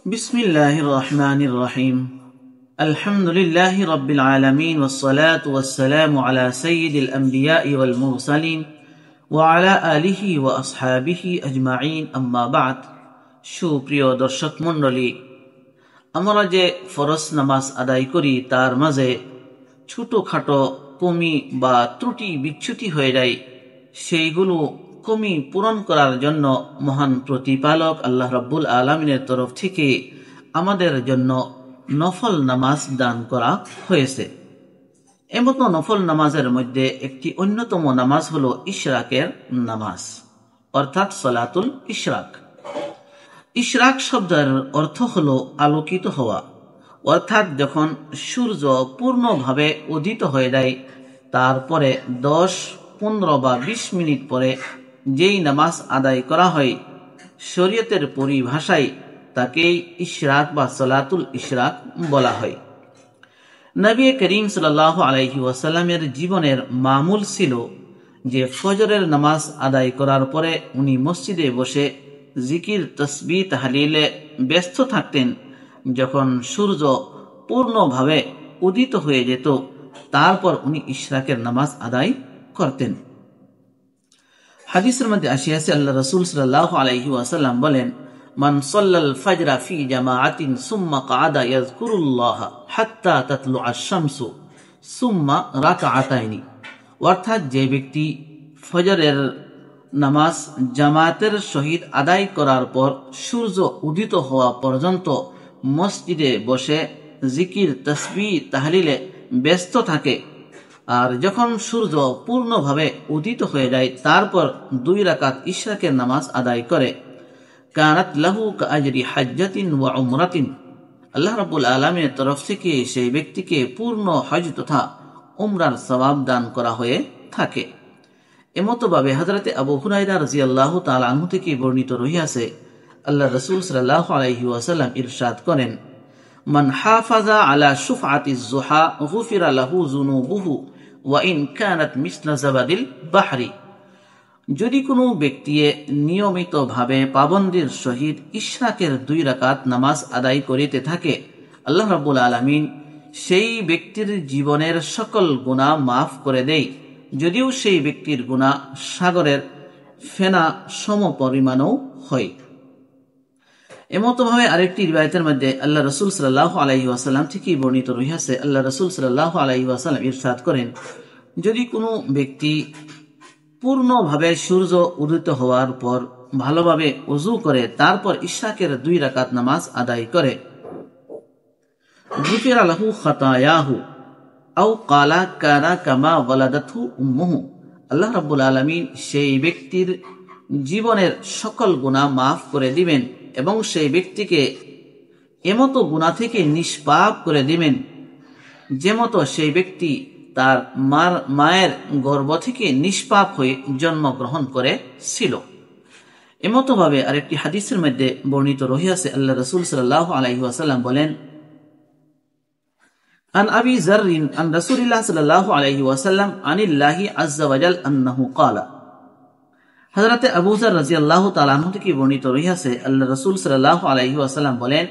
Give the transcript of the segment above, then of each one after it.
بسم الله الرحمن الرحيم الحمد لله رب العالمين والصلاة والسلام على سيد الأنبياء والمرسلين وعلى آله وأصحابه أجمعين أما بعد সুপ্রিয় দর্শক মণ্ডলী, আমরা যে ফরজ নামাজ আদায় করি তার মাঝে ছোটখাটো কমি বা ত্রুটি বিচ্যুতি হয়ে যায়, সেইগুলো কমি পূরণ করার জন্য মহান প্রতিপালক আল্লাহ রাব্বুল আলামিনের তরফ থেকে আমাদের জন্য নফল নামাজ দান করা হয়েছে। এমত নফল নামাজের মধ্যে একটি অন্যতম নামাজ হলো ইশরাকের নামাজ, অর্থাৎ সলাতুল ইশরাক। ইশরাক শব্দের অর্থ হলো আলোকিত হওয়া, অর্থাৎ যখন সূর্য পূর্ণভাবে উদিত হয়ে যায় তারপরে 10, 15 বা 20 মিনিট পরে যেই নামাজ আদায় করা হয়, শরীয়তের পরিভাষায় তাকেই ইশরাক বা সলাতুল ইশরাক বলা হয়। নবী করিম সাল্লাল্লাহু আলাইহি ওয়াসাল্লামের জীবনের মামুল ছিল যে ফজরের নামাজ আদায় করার পরে উনি মসজিদে বসে জিকির, তসবিহ, তাহলিলে ব্যস্ত থাকতেন। যখন সূর্য পূর্ণভাবে উদিত হয়ে যেত তারপর উনি ইশরাকের নামাজ আদায় করতেন। হাদিসের মধ্যে আসিয়াছে, আল্লাহ রাসূল সাল্লাল্লাহু আলাইহি ওয়াসাল্লাম বলেন, মান সাল্লাল ফাজরা ফি জামাআতিন সুম্মা কাআদা ইয়াযকুরুল্লাহ হাত্তা তাতলুআশ শামসু সুম্মা রাকআতাইনি, অর্থাৎ যে ব্যক্তি ফজরের নামাজ জামাতের সহিত আদায় করার পর সূর্য উদিত হওয়া পর্যন্ত মসজিদে বসে জিকির, তসবিহ, তাহলিলে ব্যস্ত থাকে, আর যখন সূর্য পূর্ণভাবে উদিত হয়ে যায় তারপর 2 রাকাত ইশরাকের নামাজ আদায় করে, কানাত লাহু কাআজরি হাজ্জাতিন ওয়া উমরাতিন, আল্লাহ রাব্বুল আলামিনের তরফ থেকে সেই ব্যক্তিকে পূর্ণ হজ তথা উমরার সওয়াব দান করা হয়ে থাকে। এমতভাবে হযরতে আবু হুরায়রা রাদিয়াল্লাহু তাআলা আনহু থেকে বর্ণিত রহিয়াছে, আল্লাহ রাসূল সাল্লাল্লাহু আলাইহি ওয়াসাল্লাম ইরশাদ করেন, মান হাফাজা আলা শুফআতিজ যুহা গুফিরা লাহু যুনুবুহু ওয়া ইন কানাত মিসলা যাবাদিল বাহরি, যদি কোনো ব্যক্তি নিয়মিতভাবে পাবন্দির সহিত ইশরাকের 2 রাকাত নামাজ আদায় করিতে থাকে, আল্লাহ রাব্বুল আলামিন সেই ব্যক্তির জীবনের সকল গুনাহ মাফ করে দেয়, যদিও সেই ব্যক্তির গুনাহ সাগরের ফেনা সম পরিমাণও হয়। এমতভাবে আরেকটি রিওয়ায়াতের মধ্যে আল্লাহ রাসূল সাল্লাল্লাহু আলাইহি ওয়াসাল্লাম থেকে বর্ণিত রহিয়াছে, আল্লাহ রাসূল সাল্লাল্লাহু আলাইহি ওয়াসাল্লাম ইরশাদ করেন, যদি কোনো ব্যক্তি পূর্ণভাবে সূর্য উদিত হওয়ার পর ভালোভাবে ওযু করে তারপর ইশরাকের 2 রাকাত নামাজ আদায় করে, গুফিরা লাহু খাতায়াহু আও ক্বালা কানা কামা ওয়ালাদাতহু উম্মুহু, আল্লাহ রাব্বুল আলামিন সেই ব্যক্তির জীবনের সকল গুনাহ মাফ করে দিবেন এবং সেই ব্যক্তিকে এমতো গুনাহ থেকে নিষ্পাপ করে দিবেন যেমতো সেই ব্যক্তি তার মায়ের গর্ভ থেকে নিষ্পাপ হয়ে জন্মগ্রহণ করেছিল। এমতভাবে আরেকটি হাদিসের মধ্যে বর্ণিত রহিয়াছে, আল্লাহ রাসূল সাল্লাল্লাহু আলাইহি ওয়াসাল্লাম বলেন, আন আবি যাররিন আন রাসূলিল্লাহ সাল্লাল্লাহু আলাইহি ওয়াসাল্লাম আনিল্লাহি আযজা ওয়া জাল আন্নাহু ক্বালা, হযরতে আবু যার রাদিয়াল্লাহু তাআলা আনহু থেকে বর্ণিত রহিয়াছে, আল্লাহ রাসূল সাল্লাল্লাহু আলাইহি ওয়াসাল্লাম বলেন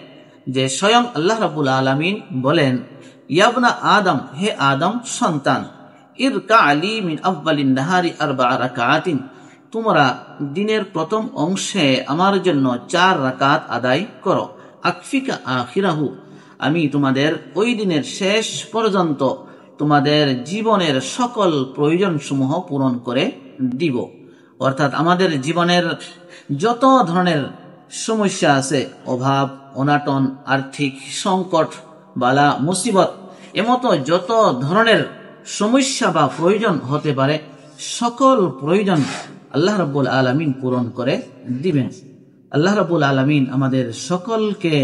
যে স্বয়ং আল্লাহ রাব্বুল আলামিন বলেন, ইয়াবনা আদম, হে আদম সন্তান, ইরকা আলী মিন আউয়ালিন নাহারি 4 রাকাআতিন, তোমরা দিনের প্রথম অংশে আমার জন্য 4 রাকাত আদায় করো, আকফিকা আখিরাহু, আমি তোমাদের ওই দিনের শেষ পর্যন্ত তোমাদের জীবনের সকল প্রয়োজন সমূহ পূরণ করে দিব। অর্থাৎ আমাদের জীবনের যত ধরনের সমস্যা আছে, অভাব, অনাটন, আর্থিক সংকট, বালা মুসিবত, এমতো যত ধরনের সমস্যা বা প্রয়োজন হতে পারে সকল প্রয়োজন আল্লাহ রাব্বুল আলামিন পূরণ করে দিবেন। আল্লাহ রাব্বুল আলামিন আমাদের সকলকে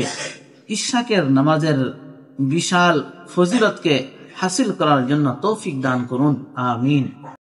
ইশরাকের নামাজের বিশাল ফজিলতকে হাসিল করার জন্য তৌফিক দান করুন, আমিন।